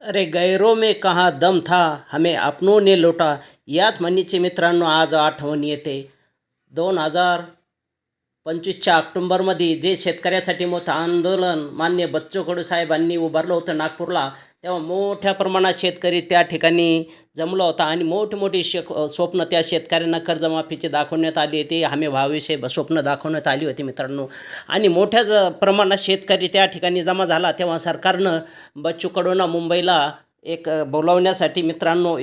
अरे गैरों में कहाँ दम था, हमें अपनों ने लुटा. याच म्हणीचे मित्रांनो आज आठवण येते. 2025च्या ऑक्टोबरमध्ये जे शेतकऱ्यासाठी मोठं आंदोलन माननीय बच्चू कडू साहेबांनी उभारलं होतं नागपूरला, तेव्हा मोठ्या प्रमाणात शेतकरी त्या ठिकाणी जमला होता आणि मोठी स्वप्न त्या शेतकऱ्यांना कर्जमाफीचे दाखवण्यात आली होती. हमी भावाविषयी स्वप्न दाखवण्यात आली होती मित्रांनो. आणि मोठ्या प्रमाणात शेतकरी त्या ठिकाणी जमा झाला. तेव्हा सरकारनं बच्चू कडूंना मुंबईला बोलावण्यासाठी मित्रांनो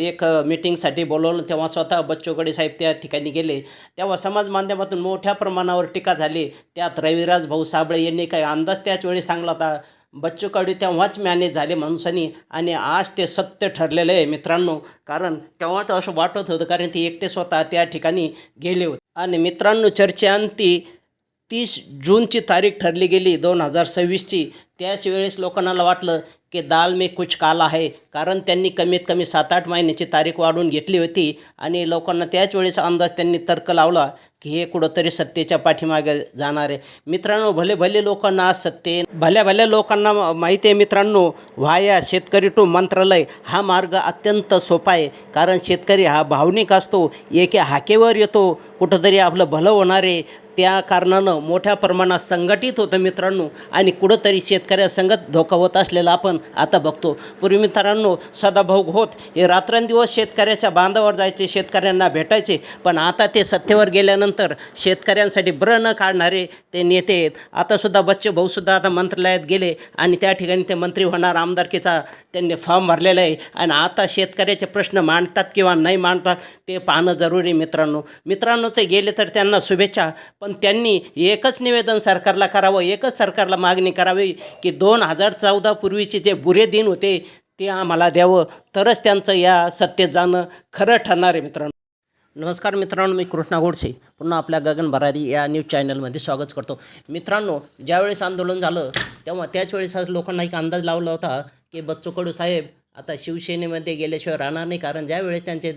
मीटिंगसाठी बोलवलं. तेव्हा स्वतः बच्चू कडू साहेब त्या ठिकाणी गेले. तेव्हा समाज माध्यमातून मोठ्या प्रमाणावर टीका झाली. त्यात रविराज भाऊ साबळे यांनी काही अंदाज त्याच वेळी सांगला होता. बच्चू कडू तेव्हाच मॅनेज झाले माणसांनी आणि आज ते सत्य ठरलेलं आहे मित्रांनो. कारण तेव्हा तर असं वाटत होतं, कारण ते एकटे स्वतः त्या ठिकाणी गेले होते. आणि मित्रांनो चर्चेअंती 30 जूनची तारीख ठरली गेली 2026ची. त्याच वेळेस लोकांना वाटलं की दाल में कुछ काला आहे, कारण त्यांनी कमीत कमी 7-8 महिन्याची तारीख वाढवून घेतली होती. आणि लोकांना त्याच वेळेस अंदाज त्यांनी तर्क लावला की हे कुठंतरी सत्तेच्या पाठीमागे जाणार आहे. मित्रांनो भले लोकांना आज भल्या लोकांना माहिती आहे मित्रांनो, व्हाया शेतकरी टू मंत्रालय हा मार्ग अत्यंत सोपा आहे. कारण शेतकरी हा भावनिक असतो, एका हाकेवर येतो, कुठंतरी आपलं भलं होणार आहे त्या कारणानं मोठ्या प्रमाणात संघटित होतं मित्रांनो. आणि कुठंतरी शेतकऱ्यासंगत धोका होत असलेला आपण आता बघतो. पूर्वी मित्रांनो सदाभाऊ खोत हे रात्रंदिवस शेतकऱ्याच्या बांधावर जायचे, शेतकऱ्यांना भेटायचे. पण आता ते सत्तेवर गेल्यानंतर शेतकऱ्यांसाठी ब्र न काढणारे ते नेते आहेत. आतासुद्धा बच्चे भाऊसुद्धा आता मंत्रालयात गेले आणि त्या ठिकाणी ते मंत्री होणार आमदारकीचा त्यांनी फॉर्म भरलेला आहे. आणि आता शेतकऱ्याचे प्रश्न मांडतात किंवा नाही मांडतात ते पाहणं जरुरी मित्रांनो ते गेले तर त्यांना शुभेच्छा. पण त्यांनी एकच निवेदन सरकारला करावं, एकच सरकारला मागणी करावी की 2014 पूर्वीचे जे बुरे दिन होते ते आम्हाला द्यावं, तरच त्यांचं या सत्तेत जाणं खरं ठरणार आहे मित्रांनो. नमस्कार मित्रांनो, मी कृष्णा गोडसे पुन्हा आपल्या गगन भरारी या न्यूज चॅनलमध्ये स्वागत करतो. मित्रांनो ज्यावेळेस आंदोलन झालं तेव्हा त्याच वेळेस लोकांना एक अंदाज लावला होता की बच्चू कडू साहेब आता शिवसेनेमध्ये गेल्याशिवाय राहणार नाही. कारण ज्यावेळेस त्यांचे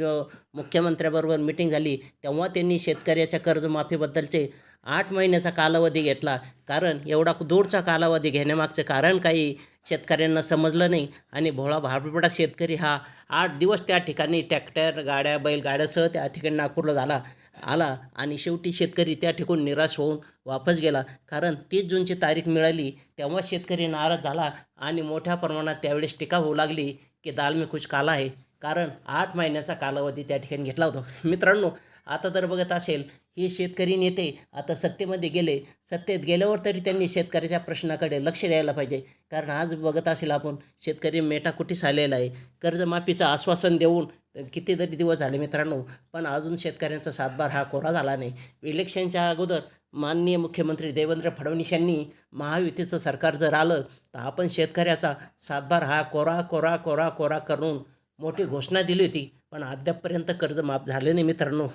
मुख्यमंत्र्याबरोबर मिटिंग झाली तेव्हा त्यांनी शेतकऱ्याच्या कर्जमाफीबद्दलचे 8 महिन्याचा कालावधी घेतला. कारण एवढा दूरचा कालावधी घेण्यामागचं कारण काही शेतकऱ्यांना समजलं नाही. आणि भोळा भाबडा शेतकरी हा 8 दिवस त्या ठिकाणी ट्रॅक्टर गाड्या बैलगाड्यासह त्या ठिकाणी नागपूरला आला आणि शेवटी शेतकरी त्या ठिकाणी निराश होऊन वापस गेला. कारण 30 जूनची तारीख मिळाली तेव्हा शेतकरी नाराज झाला आणि मोठ्या प्रमाणात त्यावेळेस टीका होऊ लागली की दाल में कुछ काला आहे. कारण 8 महिन्याचा कालावधी त्या ठिकाणी घेतला होता. मित्रांनो आता तर बघत असेल हे शेतकरी नेते आता सत्तेमध्ये गेले, सत्तेत गेल्यावर तरी त्यांनी शेतकऱ्याच्या प्रश्नाकडे लक्ष द्यायला पाहिजे. कारण आज बघत असेल आपण शेतकरी मेटाकुटीस आलेला आहे. कर्जमाफीचं आश्वासन देऊन कितीतरी दिवस झाले मित्रांनो, पण अजून शेतकऱ्यांचा सातबार हा कोरा झाला नाही. इलेक्शनच्या अगोदर माननीय मुख्यमंत्री देवेंद्र फडणवीस यांनी महायुतीचं सरकार जर आलं तर आपण शेतकऱ्याचा सातबार हा कोरा करून मोठी घोषणा दिली होती. पण अद्यापपर्यंत कर्ज माफ झाले नाही मित्रांनो.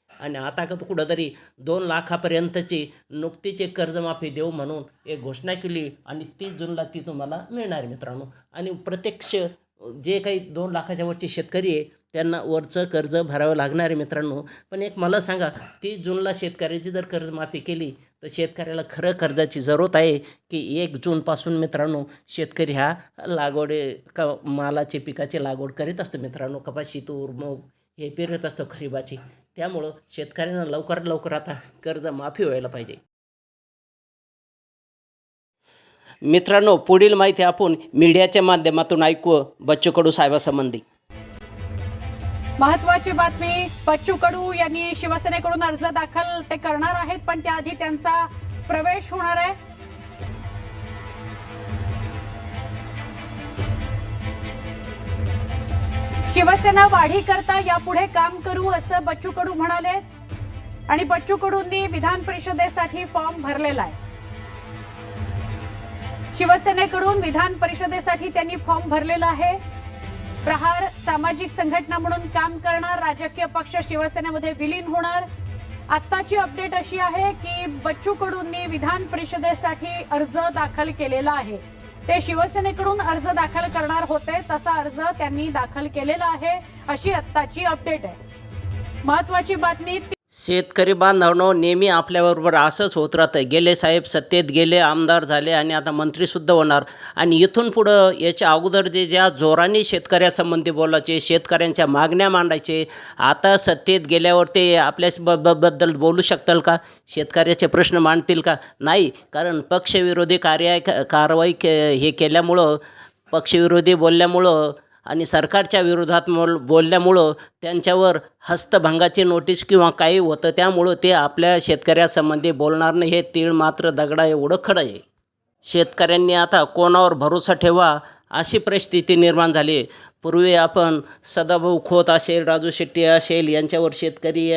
आणि आता का कुठंतरी 2 लाखापर्यंतची नुकतीच एक कर्जमाफी देऊ म्हणून एक घोषणा केली आणि 30 जूनला ती तुम्हाला मिळणार आहे मित्रांनो. आणि प्रत्यक्ष जे काही 2 लाखाच्या वरचे शेतकरी आहे त्यांना वरचं कर्ज भरावं लागणार आहे मित्रांनो. पण एक मला सांगा, 30 जूनला शेतकऱ्याची जर कर्जमाफी केली तर शेतकऱ्याला खरं कर्जाची जरूरत आहे की 1 जूनपासून मित्रांनो शेतकरी हा मालाचे पिकाची लागवड करीत असतो मित्रांनो. कपाशी, तूर, मूग हे पेरत असतं खरीपाची. त्यामुळं शेतकऱ्यांना लवकरात लवकर आता कर्ज माफी व्हायला पाहिजे. मित्रांनो पुढील माहिती आपण मीडियाच्या माध्यमातून ऐकू बच्चू कडू साहेबांसंबंधी. महत्वाची बातमी, बच्चू कडू यांनी शिवसेनेकडून अर्ज दाखल ते करणार आहेत, पण त्याआधी त्यांचा प्रवेश होणार आहे. शिवसेना वाढीकरता यापुढे काम करू असं बच्चू कडू म्हणाले. आणि बच्चू कडूंनी विधान परिषदेसाठी फॉर्म भरलेला आहे. शिवसेनेकडून विधान परिषदेसाठी त्यांनी फॉर्म भरलेला आहे. प्रहार सामाजिक संघटना म्हणून काम करणार, राजकीय पक्ष शिवसेनेमध्ये विलीन होणार. आत्ताची अपडेट अशी आहे की बच्चू कडूंनी विधान परिषदेसाठी अर्ज दाखल केलेला आहे. ते शिवसेनेकडून अर्ज दाखल करणार होते, तसा अर्ज त्यांनी दाखल केलेला आहे, अशी आत्ताची अपडेट आहे. महत्वाची बातमी, शेतकरी बांधवांनो, नेहमी आपल्याबरोबर असंच होत राहतं. गेले साहेब सत्तेत गेले, आमदार झाले आणि आता मंत्रीसुद्धा होणार. आणि इथून पुढं याच्या अगोदर जे ज्या जोराने शेतकऱ्यासंबंधी बोलायचे, शेतकऱ्यांच्या मागण्या मांडायचे, आता सत्तेत गेल्यावर ते बद्दल बोलू शकतील का? शेतकऱ्याचे प्रश्न मांडतील का? नाही. कारण पक्षविरोधी कारवाई हे केल्यामुळं, पक्षविरोधी बोलल्यामुळं आणि सरकारच्या विरोधात बोलल्यामुळं त्यांच्यावर हस्तभंगाची नोटीस किंवा काही होतं, त्यामुळं ते आपल्या शेतकऱ्यासंबंधी बोलणार नाही. हे तीळ मात्र दगडा एवढं खरं आहे. शेतकऱ्यांनी आता कोणावर भरोसा ठेवा अशी परिस्थिती निर्माण झाली आहे. पूर्वी आपण सदाभाऊ खोत असेल, राजू शेट्टी असेल, यांच्यावर शेतकरी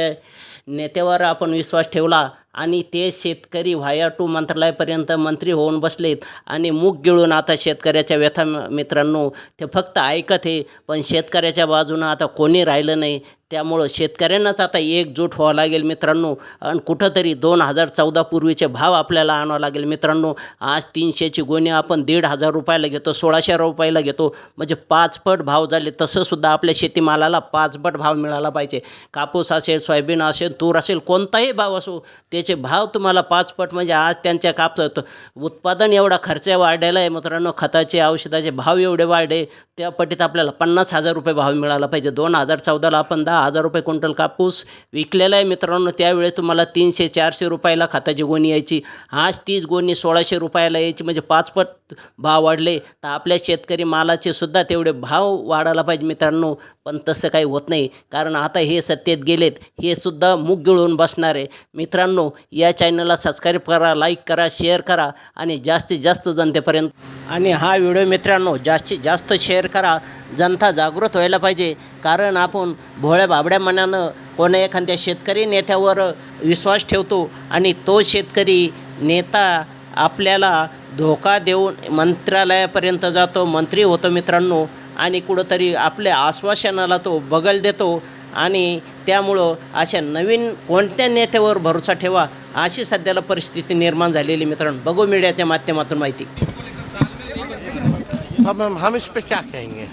नेत्यावर आपण विश्वास ठेवला आणि ते शेतकरी व्हाया टू मंत्रालयापर्यंत मंत्री होऊन बसलेत आणि मूग गिळून आता शेतकऱ्याच्या व्यथा मित्रांनो ते फक्त ऐकत आहे, पण शेतकऱ्याच्या बाजूनं आता कोणी राहिलं नाही. त्यामुळं शेतकऱ्यांनाच आता एकजूट व्हावं लागेल मित्रांनो. आणि कुठंतरी 2014 पूर्वीचे भाव आपल्याला आणावं लागेल मित्रांनो. आज 300ची गोणी आपण 1,500 रुपयाला घेतो, 1,600 रुपयाला घेतो, म्हणजे 5 पट भाव झाले. तसंसुद्धा आपल्या शेतीमालाला 5 पट भाव मिळाला पाहिजे. कापूस असेल, सोयाबीन असेल, तूर असेल, कोणताही भाव असो, त्याचे भाव तुम्हाला 5 पट, म्हणजे आज त्यांच्या उत्पादन एवढा खर्च वाढलेला आहे मित्रांनो. खताचे, औषधाचे भाव एवढे वाढले, त्या पटीत आपल्याला 50,000 रुपये भाव मिळाला पाहिजे. 2014ला आपण 10,000 रुपये क्विंटल कापूस विकलेला आहे मित्रांनो. त्यावेळेस तुम्हाला 300-400 रुपयाला खताची गोणी यायची. आज तीच गोणी 1,600 रुपयाला यायची, म्हणजे 5 पट भाव वाढले. तर आपल्या शेतकरी मालाचे सुद्धा तेवढे भाव वाढायला पाहिजे मित्रांनो. पण तसं काही होत नाही, कारण आता हे सत्तेत गेलेत, हे सुद्धा मूग गिळून बसणार आहे मित्रांनो. या चॅनलला सबस्क्राईब करा, लाईक करा, शेअर करा आणि जास्तीत जास्त जनतेपर्यंत, आणि हा व्हिडिओ मित्रांनो जास्तीत जास्त शेअर करा. जनता जागृत व्हायला पाहिजे. कारण आपण भोळ्या बाबड्या मनानं कोणा एखाद्या शेतकरी नेत्यावर विश्वास ठेवतो आणि तो शेतकरी नेता आपल्याला धोका देऊन मंत्रालयापर्यंत जातो, मंत्री होतो मित्रांनो, आणि कुठंतरी आपल्या आश्वासनाला तो बगल देतो. आणि त्यामुळं अशा नवीन कोणत्या नेत्यावर भरोसा ठेवा अशी सध्याला परिस्थिती निर्माण झालेली मित्रांनो. बघू मीडियाच्या माध्यमातून माहिती. अब हम इस पे क्या कहेंगे?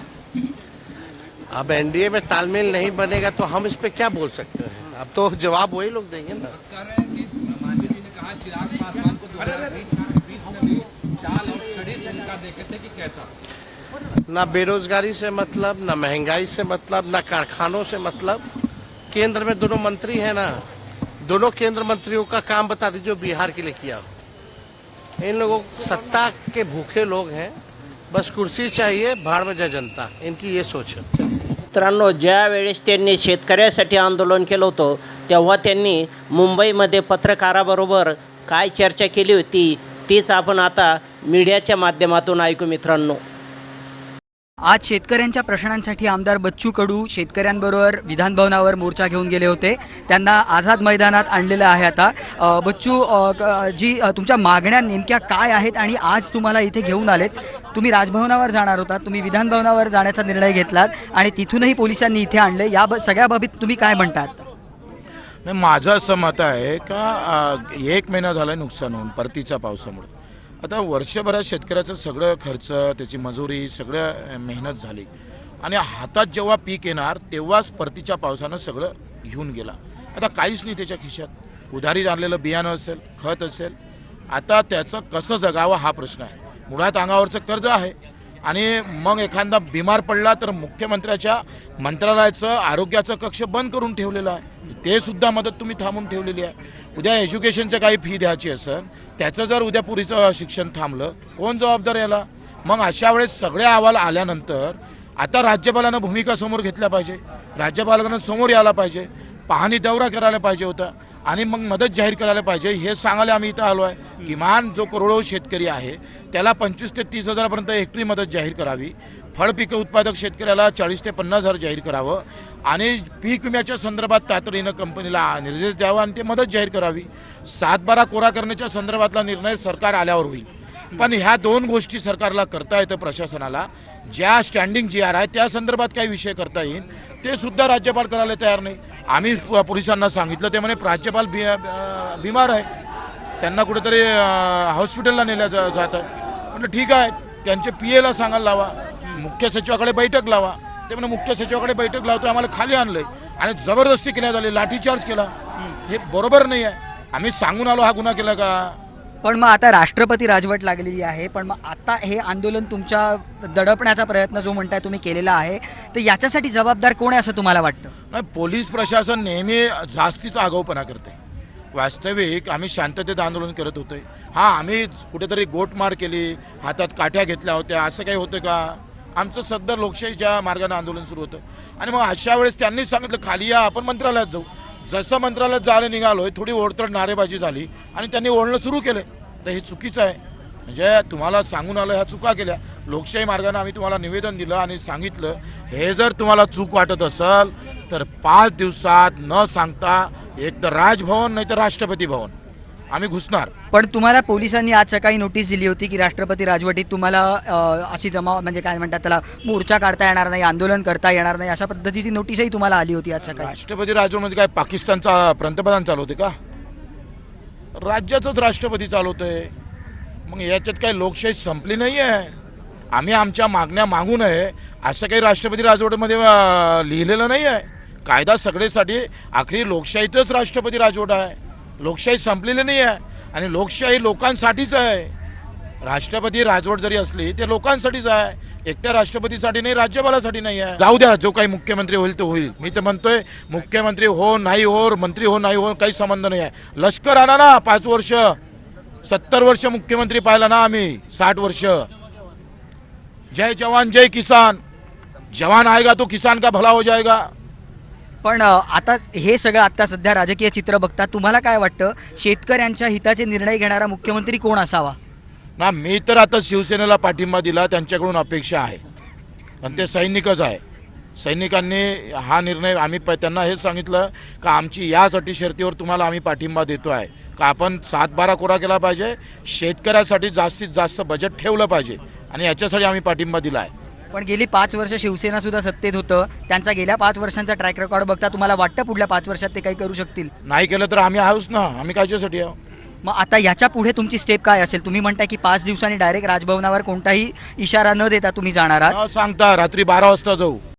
अब एनडीए में तालमेल नहीं बनेगा तो हम इस पे क्या बोल सकते हैं? अब तो जवाब वही लोग देंगे ना. मांझी जी ने कहा चिराग पासवान को 2020 में भी चाल और चढ़ी भूमिका देखे थे कि कैसा? ना बेरोजगारी से मतलब, ना महंगाई से मतलब, ना कारखानों से मतलब. केंद्र में दोनों मंत्री हैं ना, दोनों केंद्र मंत्रियों का काम बता दीजिए जो बिहार के लिए किया. इन लोगों सत्ता के भूखे लोग हैं, बस कुर्सी चाहिए, भाड़ में जाए जनता, इनकी ये सोच है. मित्रांनो, ज्या वेळेस त्यांनी शेतकऱ्यासाठी आंदोलन केलं होतं तेव्हा त्यांनी मुंबईमध्ये पत्रकाराबरोबर काय चर्चा केली होती तीच आपण आता मीडियाच्या माध्यमातून ऐकू मित्रांनो. आज शेतकऱ्यांच्या प्रश्नांसाठी आमदार बच्चू कडू शेतकऱ्यांबरोबर विधानभवनावर मोर्चा घेऊन गेले होते. त्यांना आझाद मैदानात आणलेलं आहे. आता बच्चू जी तुमच्या मागण्या नेमक्या काय आहेत आणि आज तुम्हाला इथे घेऊन आलेत? तुम्ही राजभवनावर जाणार होता, तुम्ही विधानभवनावर जाण्याचा निर्णय घेतलात आणि तिथूनही पोलिसांनी इथे आणले. या सगळ्या बाबतीत तुम्ही काय म्हणतात? नाही, माझं असं मत आहे का 1 महिना झाला नुकसान होऊन परतीच्या पावसामुळे. आता वर्षभरात शेतकऱ्याचं सगळं खर्च, त्याची मजुरी, सगळं मेहनत झाली आणि हातात जेव्हा पीक येणार तेव्हाच परतीच्या पावसानं सगळं घेऊन गेला. आता काहीच नाही त्याच्या खिशात. उधारी आणलेलं बियाणं असेल, खत असेल, आता त्याचं कसं जगावं हा प्रश्न आहे. मुळात अंगावरचं कर्ज आहे आणि मग एखादा बिमार पडला तर मुख्यमंत्र्याच्या मंत्रालयाचं आरोग्याचं कक्ष बंद करून ठेवलेलं आहे, ते सुद्धा मदत तुम्ही थांबून ठेवलेली आहे. उद्या एज्युकेशनचं काही फी द्यायची असेल, त्याचं जर उद्या पुरीचं शिक्षण थांबलं, कोण जबाबदार याला? मग अशा वेळेस सगळे अहवाल आल्यानंतर आता राज्यपालानं भूमिका समोर घेतल्या पाहिजे, राज्यपालानं समोर यायला पाहिजे, पाहणी दौरा करायला पाहिजे होता आणि मग मदत जाहीर करायला पाहिजे. हे सांगायला आम्ही इथं आलो आहे. किमान जो करोडो शेतकरी आहे त्याला 25,000 ते 30,000पर्यंत हेक्टरी मदत जाहीर करावी. फळ पिकं उत्पादक शेतकऱ्याला 40,000 ते 50,000 जाहीर करावं आणि पीक विम्याच्या संदर्भात तातडीनं कंपनीला निर्देश द्यावा आणि ते मदत जाहीर करावी. 7/12 कोरा करण्याच्या संदर्भातला निर्णय सरकार आल्यावर होईल. पण ह्या 2 गोष्टी सरकारला करता येतं, प्रशासनाला. ज्या स्टँडिंग GR आहे त्या संदर्भात काही विषय करता येईल ते सुद्धा राज्यपाल करायला तयार नाही. आम्ही पोलिसांना सांगितलं, ते म्हणे राज्यपाल बिमार आहे, त्यांना कुठेतरी हॉस्पिटलला नेल्या जात आहे. म्हटलं ठीक आहे, त्यांचे PAला सांगायला लावा, मुख्य सचिवाकडे बैठक लावा. ते म्हणे मुख्य सचिवाकडे बैठक लावतो, आम्हाला खाली आणलंय आणि जबरदस्ती केल्यात आली, लाठीचार्ज केला. हे बरोबर नाही आहे. आम्ही सांगून आलो हा गुन्हा केला का? पण मग आता राष्ट्रपती राजवट लागलेली आहे, पण मग आता हे आंदोलन तुमच्या दडपण्याचा प्रयत्न जो म्हणताय तुम्ही केलेला आहे, तर याच्यासाठी जबाबदार कोण आहे असं तुम्हाला वाटतं? नाही, पोलीस प्रशासन नेहमी जास्तीचा आगाऊपणा करते. वास्तविक आम्ही शांततेत आंदोलन करत होते. हां, आम्ही कुठेतरी गोटमार केली, हातात काठ्या घेतल्या होत्या, असं काही होतं का? आमचं सध्या लोकशाहीच्या मार्गाने आंदोलन सुरू होतं. आणि मग अशा वेळेस त्यांनी सांगितलं खाली या, आपण मंत्रालयात जाऊ. जसं मंत्रालयात जायला निघालोय, थोडी ओढतड नारेबाजी झाली आणि त्यांनी ओढणं सुरू केलं. तर हे चुकीचं आहे. म्हणजे तुम्हाला सांगून आलं, ह्या चुका केल्या. लोकशाही मार्गाने आम्ही तुम्हाला निवेदन दिलं आणि सांगितलं, हे जर तुम्हाला चूक वाटत असेल तर 5 दिवसात न सांगता एक तर राजभवन नाही तर राष्ट्रपती भवन आम्ही घुसणार. पण तुम्हाला पोलिसांनी आज सकाळी नोटीस दिली होती की राष्ट्रपती राजवटीत तुम्हाला अशी जमा म्हणजे काय म्हणतात त्याला मोर्चा काढता येणार नाही, आंदोलन करता येणार नाही, अशा पद्धतीची नोटीसही तुम्हाला आली होती आज सकाळी. राष्ट्रपती राजवटमध्ये काय पाकिस्तानचा पंतप्रधान चालवते का? राज्याचंच राष्ट्रपती चालवतंय. मग याच्यात काही लोकशाही संपली नाही आहे. आम्ही आमच्या मागण्या मागू नये असं काही राष्ट्रपती राजवटीमध्ये लिहिलेलं नाही आहे. कायदा सगळेसाठी, आखरी लोकशाहीतच राष्ट्रपती राजवट आहे. लोकशाही संपलेली नाही आहे आणि लोकशाही लोकांसाठीच आहे. राष्ट्रपती राजवट जरी असली ते लोकांसाठीच आहे, एकट्या राष्ट्रपतीसाठी नाही, राज्यपालासाठी नाही आहे. जाऊ द्या, जो काही मुख्यमंत्री होईल तो होईल. मी तर म्हणतोय मुख्यमंत्री हो नाही हो, मंत्री हो नाही हो, काही संबंध नाही आहे. लष्कर आणा ना 5 वर्ष, 70 वर्ष मुख्यमंत्री पाहिला ना आम्ही, 60 वर्ष. जय जवान जय किसान, जवान आएगा तो किसान का भला हो जाएगा. पण आता हे सगळं आता सध्या राजकीय चित्र बघता तुम्हाला काय वाटतं, शेतकऱ्यांच्या हिताचे निर्णय घेणारा मुख्यमंत्री कोण असावा? ना, मी तर आता शिवसेनेला पाठिंबा दिला, त्यांच्याकडून अपेक्षा आहे. आणि ते सैनिकच आहे. सैनिकांनी हा निर्णय, आम्ही त्यांना हेच सांगितलं का आमची यासाठी शर्तीवर तुम्हाला आम्ही पाठिंबा देतो आहे का आपण 7-12 कोरा केला पाहिजे, शेतकऱ्यासाठी जास्तीत जास्त बजेट ठेवलं पाहिजे आणि याच्यासाठी आम्ही पाठिंबा दिला आहे. पण गेली 5 वर्ष शिवसेना सुद्धा सत्तेत होतं, त्यांचा गेल्या 5 वर्षांचा ट्रॅक रेकॉर्ड बघता तुम्हाला वाटतं पुढल्या 5 वर्षात ते काही करू शकतील? नाही केलं तर आम्ही आहोच ना, आम्ही कायच्यासाठी आहोत. मग आता याच्या पुढे तुमची स्टेप काय असेल? तुम्ही म्हणताय की 5 दिवसांनी डायरेक्ट राजभवनावर कोणताही इशारा न देता तुम्ही जाणार आहात. न सांगता रात्री 12 वाजता जाऊ.